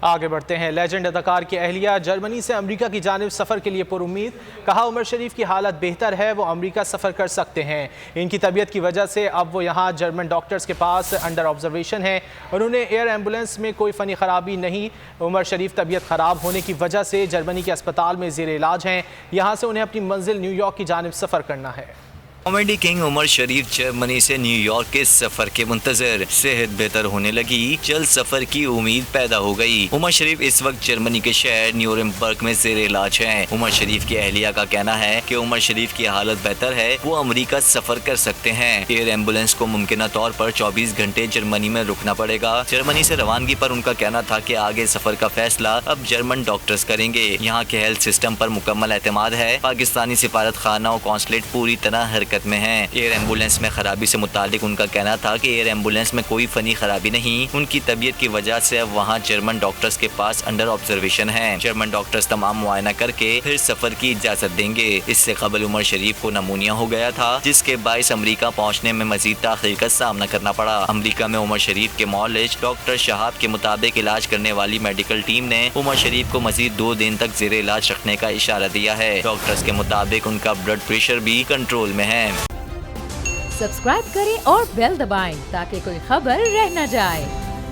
آگے بڑھتے ہیں۔ لیجنڈ اداکار کی اہلیہ جرمنی سے امریکہ کی جانب سفر کے لیے پر امید، کہا عمر شریف کی حالت بہتر ہے، وہ امریکہ سفر کر سکتے ہیں۔ ان کی طبیعت کی وجہ سے اب وہ یہاں جرمن ڈاکٹرز کے پاس انڈر آبزرویشن ہیں۔ انہوں نے ایئر ایمبولینس میں کوئی فنی خرابی نہیں۔ عمر شریف طبیعت خراب ہونے کی وجہ سے جرمنی کے اسپتال میں زیر علاج ہیں، یہاں سے انہیں اپنی منزل نیو یارک کی جانب سفر کرنا ہے۔ کامیڈی کنگ عمر شریف جرمنی سے نیو یارک کے سفر کے منتظر، صحت بہتر ہونے لگی، جلد سفر کی امید پیدا ہو گئی۔ عمر شریف اس وقت جرمنی کے شہر نیورمبرگ میں زیر علاج ہیں۔ عمر شریف کی اہلیہ کا کہنا ہے کہ عمر شریف کی حالت بہتر ہے، وہ امریکہ سفر کر سکتے ہیں۔ ایئر ایمبولینس کو ممکنہ طور پر 24 گھنٹے جرمنی میں رکنا پڑے گا۔ جرمنی سے روانگی پر ان کا کہنا تھا کہ آگے سفر کا فیصلہ اب جرمن ڈاکٹرز کریں گے۔ یہاں کے ہیلتھ سسٹم پر مکمل اعتماد ہے۔ پاکستانی سفارت خانہ اور قونصلیٹ پوری طرح حرکت میں ہیں۔ ایئر ایمبولینس میں خرابی سے متعلق ان کا کہنا تھا کہ ایئر ایمبولینس میں کوئی فنی خرابی نہیں، ان کی طبیعت کی وجہ سے اب وہاں جرمن ڈاکٹرز کے پاس انڈر آبزرویشن ہیں۔ جرمن ڈاکٹرز تمام معائنہ کر کے پھر سفر کی اجازت دیں گے۔ اس سے قبل عمر شریف کو نمونیا ہو گیا تھا، جس کے باعث امریکہ پہنچنے میں مزید تاخیر کا سامنا کرنا پڑا۔ امریکہ میں عمر شریف کے معالج ڈاکٹر شہاب کے مطابق علاج کرنے والی میڈیکل ٹیم نے عمر شریف کو مزید 2 دن تک زیر علاج رکھنے کا اشارہ دیا ہے۔ ڈاکٹرز کے مطابق ان کا بلڈ پریشر بھی کنٹرول میں ہے۔ سبسکرائب کریں اور بیل دبائیں تاکہ کوئی خبر رہ نہ جائے۔